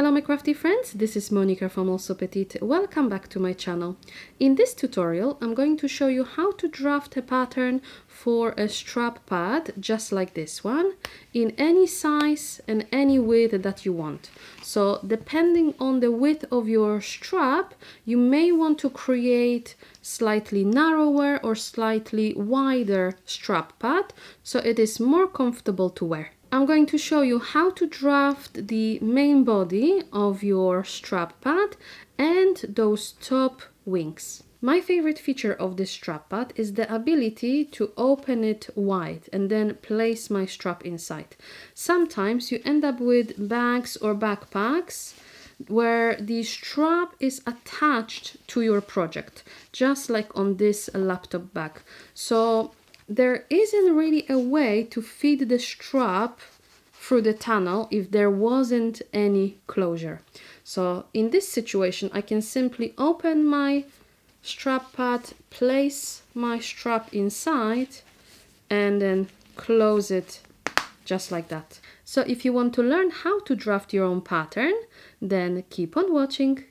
Hello my crafty friends, this is Monica from Allsewpetite. Welcome back to my channel. In this tutorial I'm going to show you how to draft a pattern for a strap pad just like this one in any size and any width that you want. So depending on the width of your strap, you may want to create slightly narrower or slightly wider strap pad so it is more comfortable to wear. I'm going to show you how to draft the main body of your strap pad and those top wings. My favorite feature of this strap pad is the ability to open it wide and then place my strap inside. Sometimes you end up with bags or backpacks where the strap is attached to your project, just like on this laptop bag. So there isn't really a way to fit the strap through the tunnel if there wasn't any closure. So in this situation, I can simply open my strap pad, place my strap inside, and then close it just like that. So if you want to learn how to draft your own pattern, then keep on watching.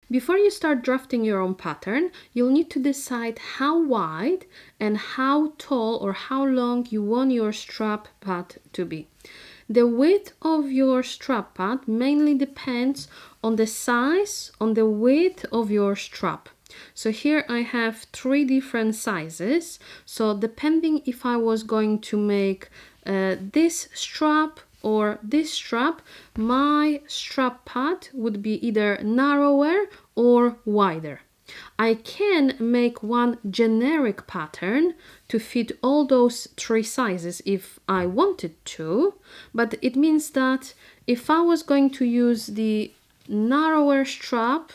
Before you start drafting your own pattern, you'll need to decide how wide and how tall or how long you want your strap pad to be. The width of your strap pad mainly depends on the size, on the width of your strap. So here I have 3 different sizes. So depending if I was going to make this strap or this strap, my strap pad would be either narrower or wider. I can make one generic pattern to fit all those 3 sizes if I wanted to, but it means that if I was going to use the narrower strap,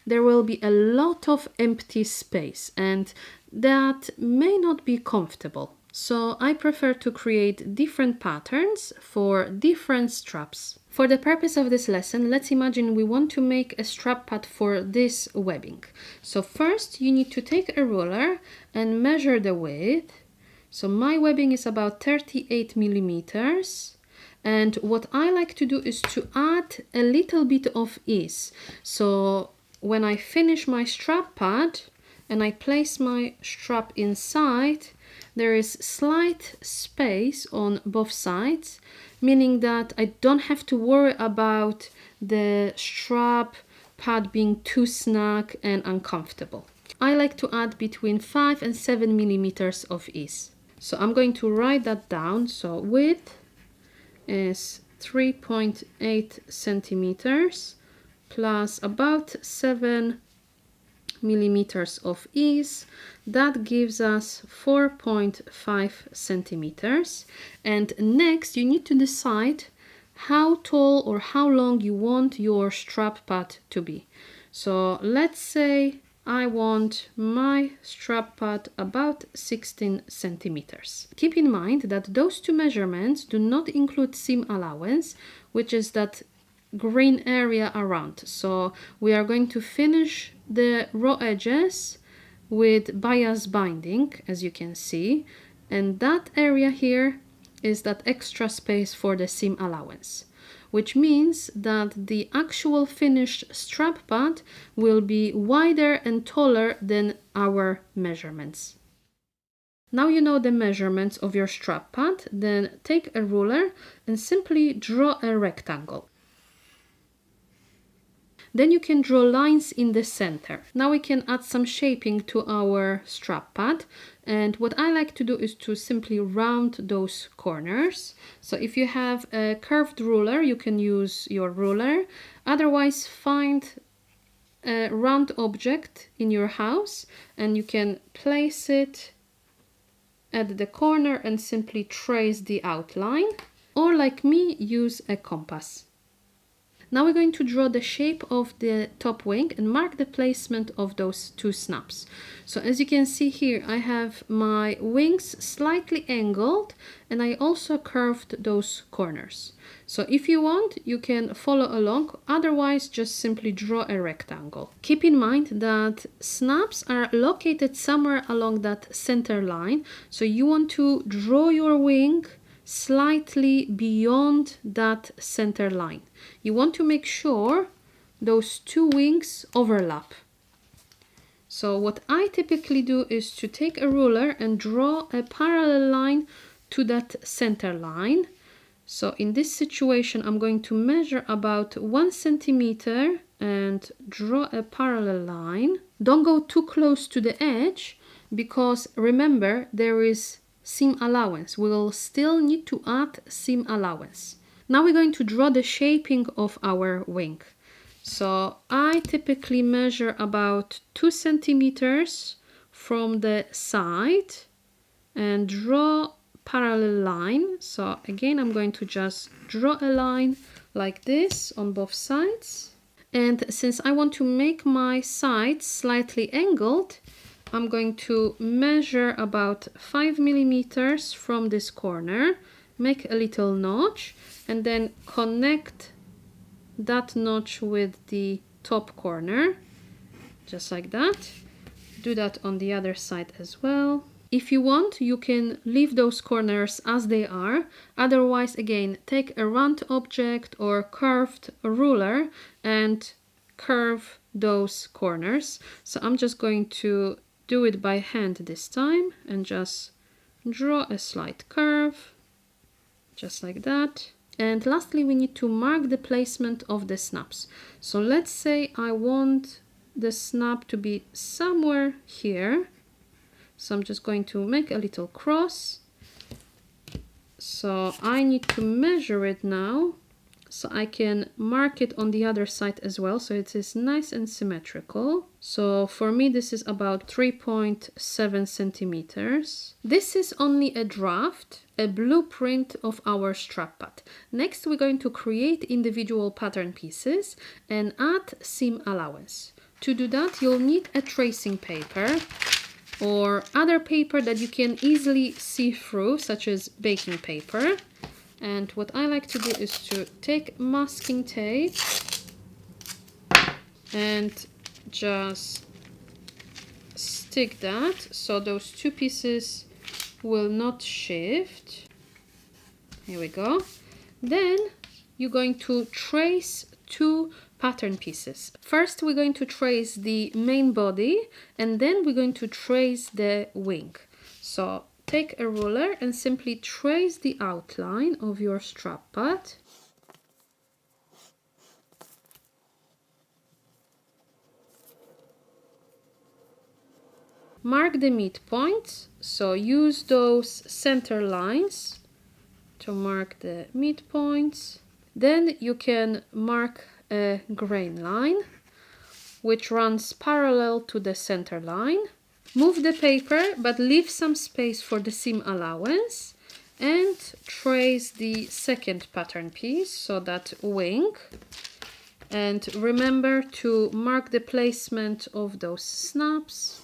there will be a lot of empty space and that may not be comfortable. So I prefer to create different patterns for different straps. For the purpose of this lesson, let's imagine we want to make a strap pad for this webbing. So first you need to take a ruler and measure the width. So my webbing is about 38 millimeters. And what I like to do is to add a little bit of ease. So when I finish my strap pad and I place my strap inside, there is slight space on both sides, meaning that I don't have to worry about the strap pad being too snug and uncomfortable. I like to add between 5 and 7 millimeters of ease. So I'm going to write that down. So width is 3.8 centimeters plus about 7 millimeters of ease. That gives us 4.5 centimeters. And next you need to decide how tall or how long you want your strap pad to be. So let's say I want my strap pad about 16 centimeters. Keep in mind that those 2 measurements do not include seam allowance, which is that green area around. So we are going to finish the raw edges with bias binding, as you can see, and that area here is that extra space for the seam allowance, which means that the actual finished strap pad will be wider and taller than our measurements. Now you know the measurements of your strap pad, then take a ruler and simply draw a rectangle. Then you can draw lines in the center. Now we can add some shaping to our strap pad. And what I like to do is to simply round those corners. So if you have a curved ruler, you can use your ruler. Otherwise, find a round object in your house and you can place it at the corner and simply trace the outline. Or like me, use a compass. Now we're going to draw the shape of the top wing and mark the placement of those 2 snaps. So as you can see here, I have my wings slightly angled and I also curved those corners. So if you want, you can follow along, otherwise just simply draw a rectangle. Keep in mind that snaps are located somewhere along that center line, so you want to draw your wing slightly beyond that center line. You want to make sure those two wings overlap. So what I typically do is to take a ruler and draw a parallel line to that center line. So in this situation, I'm going to measure about 1 centimeter and draw a parallel line. Don't go too close to the edge because remember, there is seam allowance. We will still need to add seam allowance. Now we're going to draw the shaping of our wing. So I typically measure about 2 centimeters from the side and draw parallel line. So again, I'm going to just draw a line like this on both sides. And since I want to make my sides slightly angled, I'm going to measure about 5 millimeters from this corner, make a little notch, and then connect that notch with the top corner, just like that. Do that on the other side as well. If you want, you can leave those corners as they are. Otherwise, again, take a round object or curved ruler and curve those corners. So I'm just going to do it by hand this time and just draw a slight curve, just like that. And lastly, we need to mark the placement of the snaps. So let's say I want the snap to be somewhere here. So I'm just going to make a little cross. So I need to measure it now so I can mark it on the other side as well, so it is nice and symmetrical. So for me, this is about 3.7 centimeters. This is only a draft, a blueprint of our strap pad. Next, we're going to create individual pattern pieces and add seam allowance. To do that, you'll need a tracing paper or other paper that you can easily see through, such as baking paper. And what I like to do is to take masking tape and just stick that so those two pieces will not shift. Here we go. Then you're going to trace two pattern pieces. First, we're going to trace the main body and then we're going to trace the wing. So take a ruler and simply trace the outline of your strap pad. Mark the midpoints, so use those center lines to mark the midpoints. Then you can mark a grain line which runs parallel to the center line. Move the paper but leave some space for the seam allowance and trace the second pattern piece, so that wing. And remember to mark the placement of those snaps.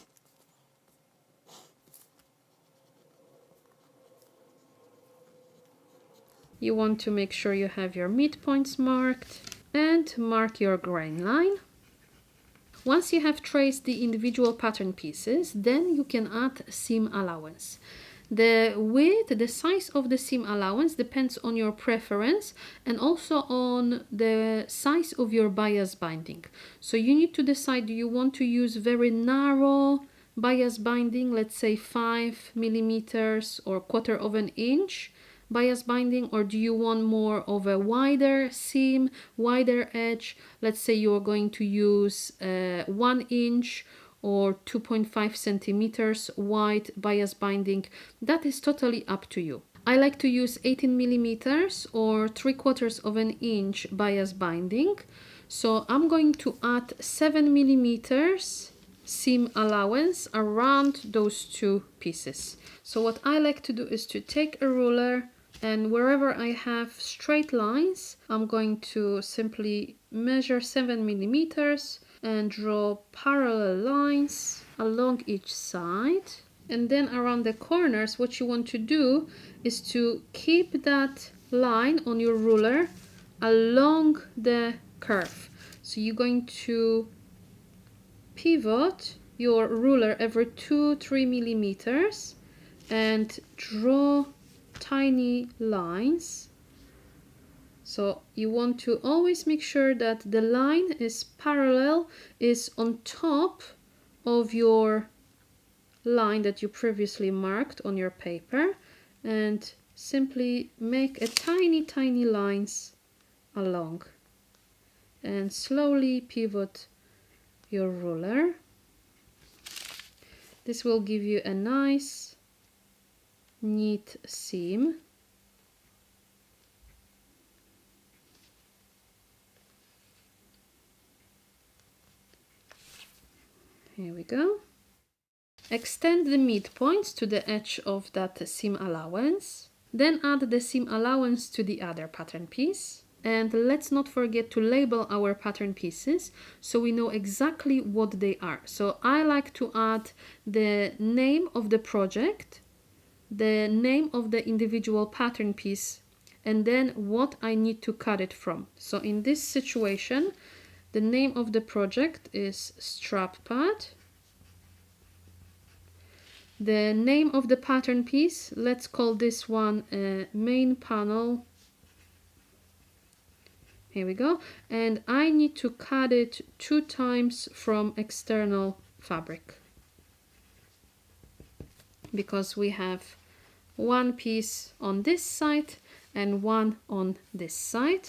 You want to make sure you have your midpoints marked and mark your grain line. Once you have traced the individual pattern pieces, then you can add seam allowance. The width, the size of the seam allowance depends on your preference and also on the size of your bias binding. So you need to decide, do you want to use very narrow bias binding, let's say 5 millimeters or 1/4 of an inch bias binding, or do you want more of a wider seam, wider edge? Let's say you're going to use 1 inch or 2.5 centimeters wide bias binding. That is totally up to you. I like to use 18 millimeters or 3/4 of an inch bias binding. So I'm going to add 7 millimeters seam allowance around those two pieces. So what I like to do is to take a ruler, and wherever I have straight lines, I'm going to simply measure 7 millimeters and draw parallel lines along each side. And then around the corners, what you want to do is to keep that line on your ruler along the curve. So you're going to pivot your ruler every 2-3 millimeters and draw tiny lines. So you want to always make sure that the line is parallel, is on top of your line that you previously marked on your paper, and simply make a tiny lines along and slowly pivot your ruler. This will give you a nice neat seam. Here we go. Extend the midpoints to the edge of that seam allowance. Then add the seam allowance to the other pattern piece. And let's not forget to label our pattern pieces so we know exactly what they are. So I like to add the name of the project, the name of the individual pattern piece, and then what I need to cut it from. So in this situation, the name of the project is strap pad. The name of the pattern piece, let's call this one main panel. Here we go. And I need to cut it 2 times from external fabric, because we have one piece on this side and one on this side.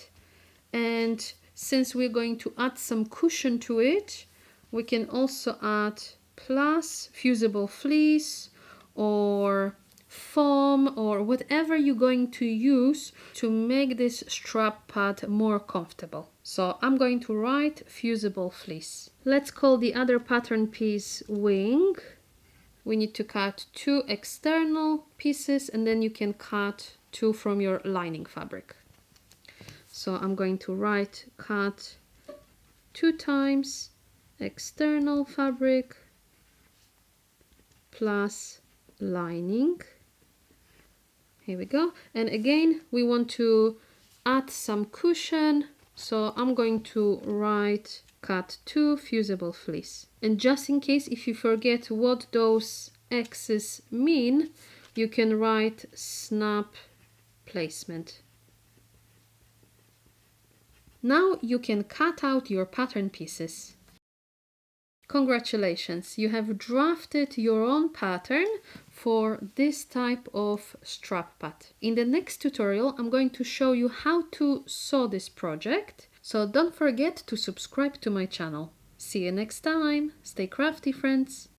And since we're going to add some cushion to it, we can also add plus fusible fleece or foam or whatever you're going to use to make this strap pad more comfortable. So I'm going to write fusible fleece. Let's call the other pattern piece wing. We need to cut 2 external pieces, and then you can cut 2 from your lining fabric. So I'm going to write cut 2 times external fabric plus lining. Here we go. And again, we want to add some cushion. So I'm going to write cut 2 fusible fleece. And just in case if you forget what those X's mean, you can write snap placement. Now you can cut out your pattern pieces. Congratulations, you have drafted your own pattern for this type of strap pad. In the next tutorial, I'm going to show you how to sew this project. So don't forget to subscribe to my channel. See you next time. Stay crafty, friends.